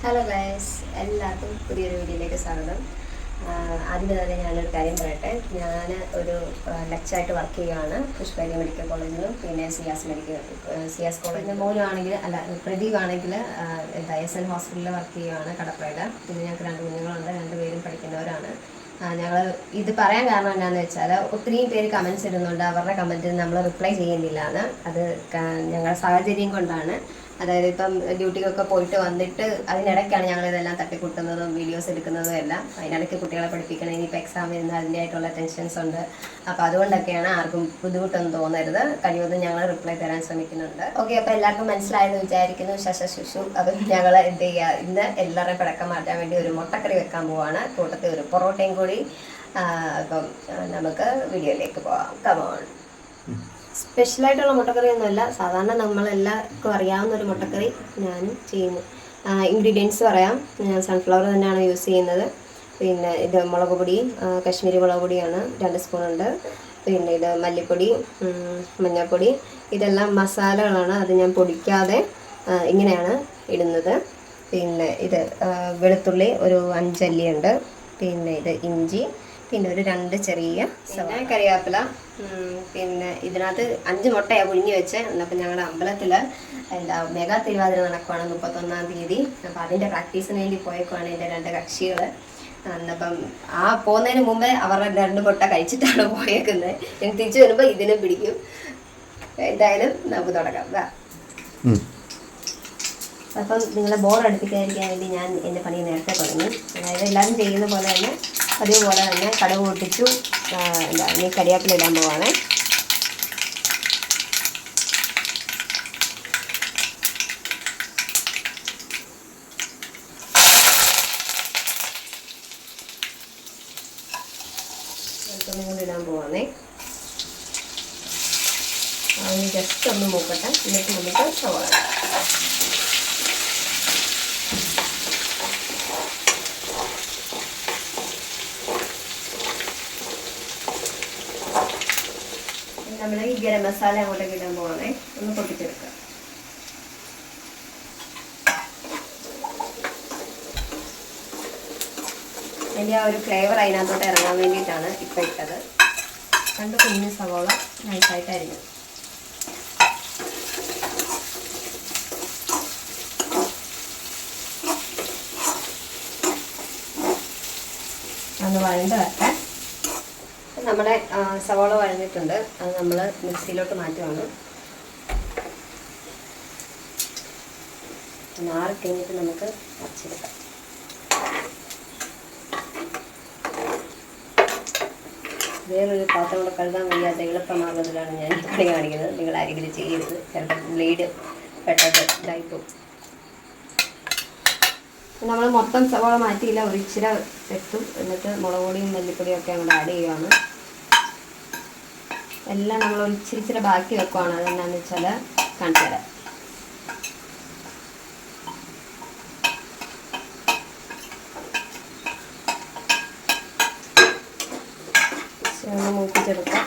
Hello guys, എല്ലാവർക്കും പുതിയൊരു വീഡിയോയിലേക്ക് സ്വാഗതം. ആദ്യം തന്നെ ഞാനൊരു കാര്യം പറയട്ടെ. ഞാൻ ഒരു ലെക്ചറായിട്ട് വർക്ക് ചെയ്യുകയാണ് പുഷ്പഗിരി മെഡിക്കൽ കോളേജിലും പിന്നെ സിയാസ് കോളേജിൽ. മോനാണെങ്കിൽ പ്രദീപ് ആണെങ്കിൽ SN ഹോസ്പിറ്റലിൽ വർക്ക് ചെയ്യുകയാണ് കടപ്പുറയിൽ. പിന്നെ ഞങ്ങൾക്ക് 2 കുഞ്ഞുങ്ങളുണ്ട്, 2 പേരും പഠിക്കുന്നവരാണ്. ഞങ്ങൾ ഇത് പറയാൻ കാരണം എന്താണെന്ന് വെച്ചാൽ ഒത്തിരിയും പേര് കമൻറ്റ്സ് ഇടുന്നുണ്ട്. അവരുടെ കമൻറ്റിന് നമ്മൾ റിപ്ലൈ ചെയ്യുന്നില്ല എന്ന്. അത് ഞങ്ങളുടെ സാഹചര്യം കൊണ്ടാണ്. അതായത് ഇപ്പം ഡ്യൂട്ടിക്കൊക്കെ പോയിട്ട് വന്നിട്ട് അതിനിടയ്ക്കാണ് ഞങ്ങളിതെല്ലാം തട്ടിക്കൂട്ടുന്നതും വീഡിയോസ് എടുക്കുന്നതും എല്ലാം. അതിനിടയ്ക്ക് കുട്ടികളെ പഠിപ്പിക്കണം, ഇനിയിപ്പോൾ എക്സാം വരുന്ന അതിൻ്റെ ആയിട്ടുള്ള ടെൻഷൻസ് ഉണ്ട്. അപ്പോൾ അതുകൊണ്ടൊക്കെയാണ്. ആർക്കും ബുദ്ധിമുട്ടൊന്നും തോന്നരുത്. കഴിവതും ഞങ്ങൾ റിപ്ലൈ തരാൻ ശ്രമിക്കുന്നുണ്ട്. ഓക്കെ, അപ്പോൾ എല്ലാവർക്കും മനസ്സിലായെന്ന് വിചാരിക്കുന്നു. ശുശു. അപ്പം ഞങ്ങൾ എന്ത് ചെയ്യുക, ഇന്ന് എല്ലാവരുടെയും പിടക്കം മാറ്റാൻ വേണ്ടി ഒരു മുട്ടക്കറി വെക്കാൻ പോവാണ്. കൂട്ടത്തിൽ ഒരു പൊറോട്ടയും കൂടി. അപ്പം നമുക്ക് വീഡിയോയിലേക്ക് പോവാം. കമോൺ. സ്പെഷ്യലായിട്ടുള്ള മുട്ടക്കറിയൊന്നുമല്ല, സാധാരണ നമ്മളെല്ലാവർക്കും അറിയാവുന്ന ഒരു മുട്ടക്കറി ഞാനും ചെയ്യുന്നു. ഇൻഗ്രീഡിയൻസ് പറയാം. ഞാൻ സൺഫ്ലവർ തന്നെയാണ് യൂസ് ചെയ്യുന്നത്. പിന്നെ ഇത് മുളക് പൊടി, കശ്മീരി മുളക് പൊടിയാണ് 2 സ്പൂണുണ്ട്. പിന്നെ ഇത് മല്ലിപ്പൊടി, മഞ്ഞൾപ്പൊടി, ഇതെല്ലാം മസാലകളാണ്. അത് ഞാൻ പൊടിക്കാതെ ഇങ്ങനെയാണ് ഇടുന്നത്. പിന്നെ ഇത് വെളുത്തുള്ളി ഒരു 5 അല്ലിയുണ്ട്. പിന്നെ ഇത് ഇഞ്ചി, പിന്നെ ഒരു 2 ചെറിയ കറിവേപ്പില. പിന്നെ ഇതിനകത്ത് 5 മുട്ടയാണ് പുഴുങ്ങി വെച്ചത്. എന്നപ്പം ഞങ്ങളുടെ അമ്പലത്തിൽ മെഗാ തിരുവാതിര നടക്കുവാണ് 31-ാം തീയതി. അപ്പം അതിൻ്റെ പ്രാക്ടീസിന് വേണ്ടി പോയേക്കുവാണ് എൻ്റെ 2 കക്ഷികൾ. എന്നപ്പം പോകുന്നതിന് മുമ്പേ അവരുടെ 2 മുട്ട കഴിച്ചിട്ടാണ് പോയേക്കുന്നത്. ഞാൻ തിരിച്ചു വരുമ്പോൾ ഇതിനും പിടിക്കും. എന്തായാലും നമുക്ക് തുടങ്ങാം. അപ്പം നിങ്ങളെ ബോറടിപ്പിക്കാതിരിക്കാൻ വേണ്ടി ഞാൻ എൻ്റെ പണി നേരത്തെ തുടങ്ങി. അതായത് എല്ലാവരും ചെയ്യുന്ന പോലെ തന്നെ അതേപോലെ തന്നെ കടുക് പൊട്ടിച്ചു. ഇനി കരിവേപ്പില ഇടാൻ പോവാണ്. ഇടാൻ പോവാണേ. അതിന് ജസ്റ്റ് ഒന്ന് മൂക്കട്ടെ. എന്നിട്ട് നമുക്ക് സവാള നമ്മൾ ഈ ഗരം മസാല അങ്ങോട്ടേക്ക് ഇടാൻ പോവാണേ. ഒന്ന് പൊട്ടിച്ചെടുക്കുക. അതിൻ്റെ ആ ഒരു ഫ്ലേവർ അതിനകത്തോട്ട് ഇറങ്ങാൻ വേണ്ടിയിട്ടാണ് ഇപ്പം ഇട്ടത്. 2 കുഞ്ഞു സവോള നൈസായിട്ട് അരിഞ്ഞു. ഒന്ന് വഴണ്ട് വരട്ടെ. നമ്മുടെ സവോള വഴഞ്ഞിട്ടുണ്ട്. അത് നമ്മൾ മിക്സിയിലോട്ട് മാറ്റുവാണ്. നാറ് കഴിഞ്ഞിട്ട് നമുക്ക് അരച്ചെടുക്കാം. വേറൊരു പാത്രം കൂടെ കഴുകാൻ വയ്യാത്ത എളുപ്പമാർഗ്ഗത്തിലാണ് ഞാൻ പണി കാണിക്കുന്നത്. നിങ്ങൾ ആരെങ്കിലും ചെയ്യരുത്. ചിലപ്പോൾ ബ്ലേഡ് പെട്ടെന്ന് ഇതായിപ്പോവും. നമ്മൾ മൊത്തം സവോള മാറ്റിയില്ല, ഒരു ഇച്ചിരി എത്തും. എന്നിട്ട് മുളക് പൊടിയും മല്ലിപ്പൊടിയും ഒക്കെ അങ്ങോട്ട് ആഡ് ചെയ്യുകയാണ്. എല്ലാം നമ്മൾ ഒരു ഇച്ചിരി ബാക്കി വെക്കുവാണ്. അതെന്താണെന്ന് വെച്ചാൽ കാണിച്ചു തരാം. ഒന്ന് മൂപ്പിച്ചെടുക്കാം.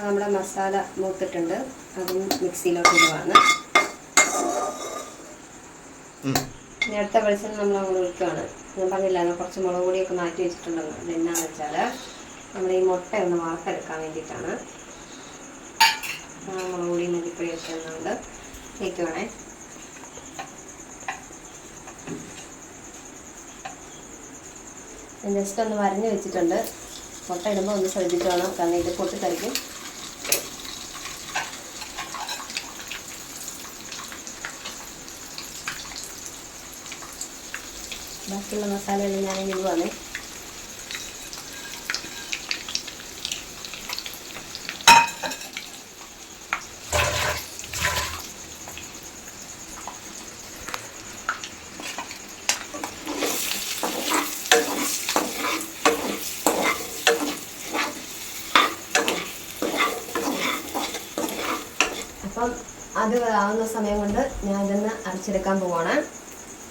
നമ്മുടെ മസാല മൂത്തിട്ടുണ്ട്. അതും മിക്സിയിലോട്ട് ഇടുവാണ്. അടുത്ത വെളിച്ചെണ്ണ നമ്മൾ അങ്ങോട്ട് ഒഴിക്കുകയാണ്. ഞാൻ പറഞ്ഞില്ല, കുറച്ച് മുളക് പൊടിയൊക്കെ മാറ്റി വെച്ചിട്ടുണ്ടെന്ന്. അതെന്നാന്ന് വെച്ചാൽ നമ്മൾ ഈ മുട്ട ഒന്ന് വറുത്തെടുക്കാൻ വേണ്ടിയിട്ടാണ്. മുളക് പൊടിയും മല്ലിപ്പൊടിയൊക്കെ ഒന്നുകൊണ്ട് വയ്ക്കുവാണേ. ജസ്റ്റ് ഒന്ന് വരഞ്ഞ് വെച്ചിട്ടുണ്ട്. മുട്ട ഇടുമ്പോൾ ഒന്ന് ശ്രദ്ധിച്ച് വേണം, കാരണം ഇത് പൊട്ടിത്തെറിക്കും. ബാക്കിയുള്ള മസാലകൾ ഞാൻ ഇടുവാണ്. അപ്പം അത് ആവുന്ന സമയം കൊണ്ട് ഞാൻ ഇതൊന്ന് അരച്ചെടുക്കാൻ പോവാണ്.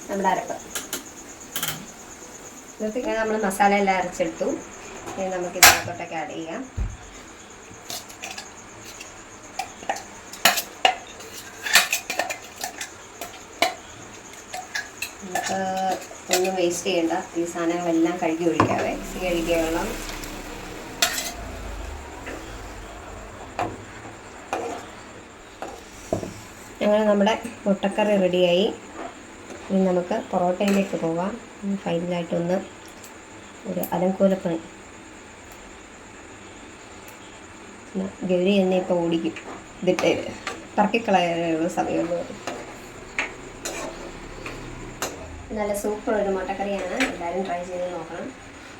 നമ്മുടെ അരപ്പ് ഇതൊക്കെ നമ്മൾ മസാല എല്ലാം അരച്ചെടുത്തു. ഇനി നമുക്ക് ഇതിനകത്തോട്ടൊക്കെ ആഡ് ചെയ്യാം. നമുക്ക് ഒന്നും വേസ്റ്റ് ചെയ്യണ്ട. ഈ സാധനങ്ങളെല്ലാം കഴുകി ഒഴിക്കാവേ. കഴുകിയ വെള്ളം അങ്ങനെ നമ്മുടെ മുട്ടക്കറി റെഡിയായി. ഇനി നമുക്ക് പൊറോട്ടയിലേക്ക് പോകാം. ഫൈനലായിട്ടൊന്ന് ഒരു അലങ്കോലപ്പണി. ഗൗരി എന്നെ ഇപ്പോൾ ഓടിക്കും. ഇതിട്ട് പറക്കിക്കളയാനുള്ള സമയമുള്ളൂ. നല്ല സൂപ്പർ ഒരു മുട്ടക്കറിയാണ്. എല്ലാവരും ട്രൈ ചെയ്ത് നോക്കണം.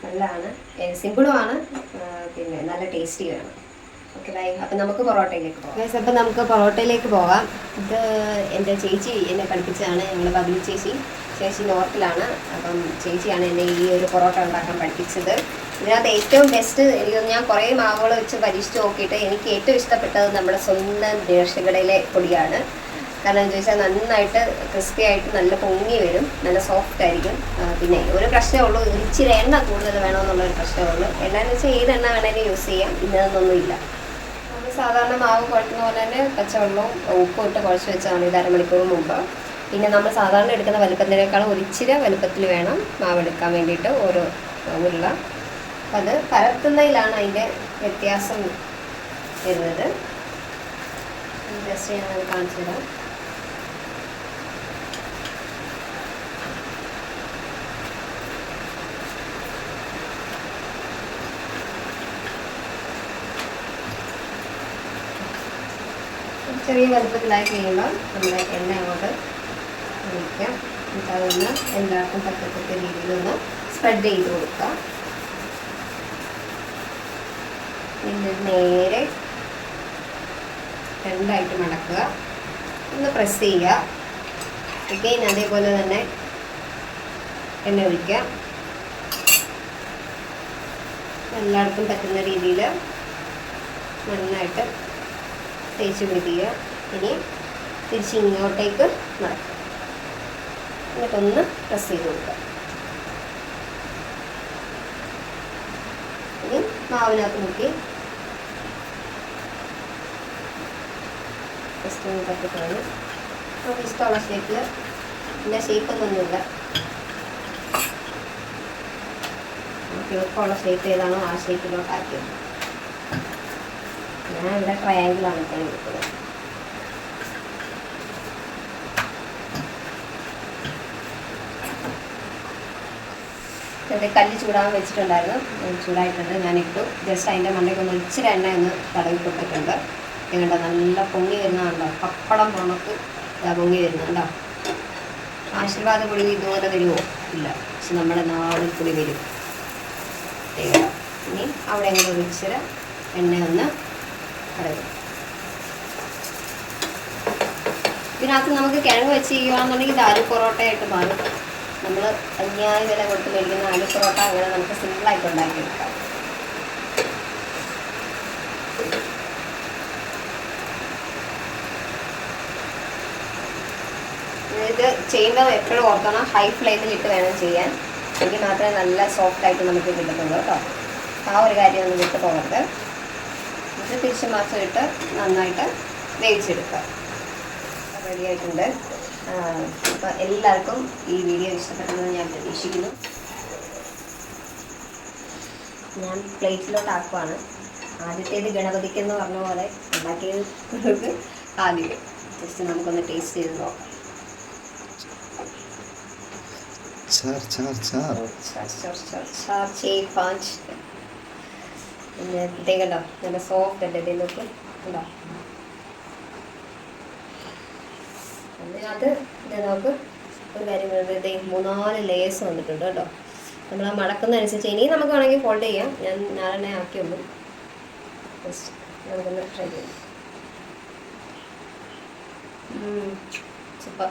നല്ലതാണ്, സിമ്പിളുമാണ്, പിന്നെ നല്ല ടേസ്റ്റിയാണ്. Okay bye. അപ്പം നമുക്ക് പൊറോട്ടയിലേക്ക് പോകാം. അപ്പം നമുക്ക് പൊറോട്ടയിലേക്ക് പോകാം. ഇത് എൻ്റെ ചേച്ചി എന്നെ പഠിപ്പിച്ചതാണ്. ഞങ്ങൾ ബബിലി ചേച്ചി നോർത്തിലാണ്. അപ്പം ചേച്ചിയാണ് എന്നെ ഈ ഒരു പൊറോട്ട ഉണ്ടാക്കാൻ പഠിപ്പിച്ചത്. ഇതിനകത്ത് ഏറ്റവും ബെസ്റ്റ് ഞാൻ കുറേ മാവുകൾ വെച്ച് പരീക്ഷിച്ച് നോക്കിയിട്ട് എനിക്ക് ഏറ്റവും ഇഷ്ടപ്പെട്ടത് നമ്മുടെ സ്വന്തം ദേശകടയിലെ പൊടിയാണ്. കാരണം എന്താ ചോദിച്ചാൽ നന്നായിട്ട് ക്രിസ്പി ആയിട്ട് നല്ല പൊങ്ങി വരും, നല്ല സോഫ്റ്റ് ആയിരിക്കും. പിന്നെ ഒരു പ്രശ്നമേ ഉള്ളൂ, ഇച്ചിരി എണ്ണ കൂടുതൽ വേണമെന്നുള്ളൊരു പ്രശ്നമേ ഉള്ളൂ. എണ്ണയെന്ന് വെച്ചാൽ ഏത് എണ്ണ വേണമെങ്കിലും യൂസ് ചെയ്യാം, ഇന്നതൊന്നുമില്ല. നമ്മൾ സാധാരണ മാവ് കുഴക്കുന്ന പോലെ തന്നെ പച്ചവെള്ളവും ഉപ്പും ഇട്ട് കുഴച്ച് വെച്ചാണ് ഇത് അരമണിക്കൂർ മുമ്പ്. പിന്നെ നമ്മൾ സാധാരണ എടുക്കുന്ന വലുപ്പത്തിനേക്കാളും ഒരിച്ചിരി വലുപ്പത്തിൽ വേണം മാവ് എടുക്കാൻ വേണ്ടിയിട്ട് ഓരോ ഉരുള. അപ്പം അത് പരത്തുന്നതിലാണ് അതിൻ്റെ വ്യത്യാസം വരുന്നത്. ജസ്റ്റ് ഞാനത് കാണിച്ചു തരാം. ചെറിയ വലുപ്പത്തിലായി കഴിയുമ്പോൾ നമ്മുടെ എണ്ണ അങ്ങോട്ട് ഒഴിക്കാം. എന്നിട്ട് അതൊന്ന് എല്ലാവർക്കും പറ്റത്തക്ക രീതിയിലൊന്ന് സ്പ്രെഡ് ചെയ്ത് കൊടുക്കുക. പിന്നെ നേരെ രണ്ടായിട്ട് മടക്കുക, ഒന്ന് പ്രസ് ചെയ്യുക. അഗെയിൻ അതേപോലെ തന്നെ എണ്ണ ഒഴിക്കുക. എല്ലാവർക്കും പറ്റുന്ന രീതിയിൽ നന്നായിട്ട് തേച്ച് പിടിപ്പിക്കുക. ഇനി തിരിച്ച് ഇങ്ങോട്ടേക്ക് നടക്കുക. എന്നിട്ടൊന്ന് പ്രസ് ചെയ്ത് കൊടുക്കുക. ഇനി മാവിനകത്ത് മുക്കി ജസ്റ്റ് ഒന്ന് തട്ടിക്കളഞ്ഞ് നമുക്ക് ഇഷ്ടമുള്ള ഷേപ്പിൽ, പിന്നെ ഷേപ്പൊന്നുമില്ല, നമുക്ക് എളുപ്പമുള്ള ഷേപ്പ് ഏതാണോ ആ ഷേപ്പിലോട്ടാക്കിയത്. ഞാൻ ഇവിടെ ട്രയാങ്കിളാണ് ഇപ്പോൾ എടുക്കുന്നത്. കല്ല് ചൂടാൻ വെച്ചിട്ടുണ്ടായിരുന്നു, ചൂടായിട്ടുണ്ട്. ഞാനിട്ടു. ജസ്റ്റ് അതിൻ്റെ മണ്ടയ്ക്കൊന്ന് ഇച്ചിരി എണ്ണ ഒന്ന് തടവി കൊടുത്തിട്ടുണ്ട്. കണ്ടോ നല്ല പൊങ്ങി വരുന്നതുണ്ടോ, പപ്പടം നമുക്ക് പൊങ്ങി വരുന്നുണ്ടോ. ആശീർവാദ പൊടി ഇതുപോലെ വരുമോ? ഇല്ല, പക്ഷെ നമ്മുടെ നാടൻ പൊടി വരും. ഇനി അവിടെ എങ്ങനെ ഒരു ഇച്ചിരി എണ്ണ ഒന്ന് തടവി. ഇതിനകത്ത് നമുക്ക് കിഴങ്ങ് വെച്ച് ചെയ്യുകയാണെന്നുണ്ടെങ്കിൽ ഇത് ആലു പൊറോട്ടയായിട്ട് മാറും. നമ്മൾ അന്യായ വില കൊടുത്ത് മേടിക്കുന്ന ആലു പൊറോട്ട അങ്ങനെ നമുക്ക് സിമ്പിളായിട്ട് ഉണ്ടാക്കിയെടുക്കാം. ഇത് ചെയ്യുമ്പോൾ എപ്പോഴും ഓർക്കണം, ഹൈ ഫ്ലെയിമിലിട്ട് വേണം ചെയ്യാൻ. എങ്കിൽ മാത്രമേ നല്ല സോഫ്റ്റായിട്ട് നമുക്ക് കിട്ടത്തുള്ളൂ കേട്ടോ. ആ ഒരു കാര്യം ഒന്ന് വിട്ട് പോകരുത്. ഇത് തിരിച്ച് മറിച്ചിട്ട് നന്നായിട്ട് വേവിച്ചെടുക്കുക. റെഡി ആയിട്ടുണ്ട്. അപ്പോൾ എല്ലാവർക്കും ഈ വീഡിയോ ഇഷ്ടപ്പെട്ടെന്ന് ഞാൻ പ്രതീക്ഷിക്കുന്നു. ഞാൻ പ്ലേറ്റിലോട്ട് ആക്കുവാണ്. ആദ്യത്തേത് ഗണപതിക്കെന്ന് പറഞ്ഞ പോലെ ഉണ്ടാക്കിയത് ആദ്യം ജസ്റ്റ് നമുക്കൊന്ന് ടേസ്റ്റ് ചെയ്ത് നോക്കാം. പിന്നെ കണ്ടോ നല്ല സോഫ്റ്റ് അല്ലേ ഇതിലൊക്കെ ഉണ്ടോ. അതിനകത്ത് നമുക്ക് ഒരു കാര്യം പറയുന്നത് 3-4 ലേയേഴ്സ് വന്നിട്ടുണ്ട് കേട്ടോ. നമ്മൾ ആ മടക്കുന്നതനുസരിച്ച് ഇനി നമുക്ക് വേണമെങ്കിൽ ഫോൾഡ് ചെയ്യാം. ഞാൻ നാളെ ആക്കിയുള്ളൂ. ജസ്റ്റ് നമുക്കൊന്ന് ട്രൈ ചെയ്യാം. സൂപ്പർ.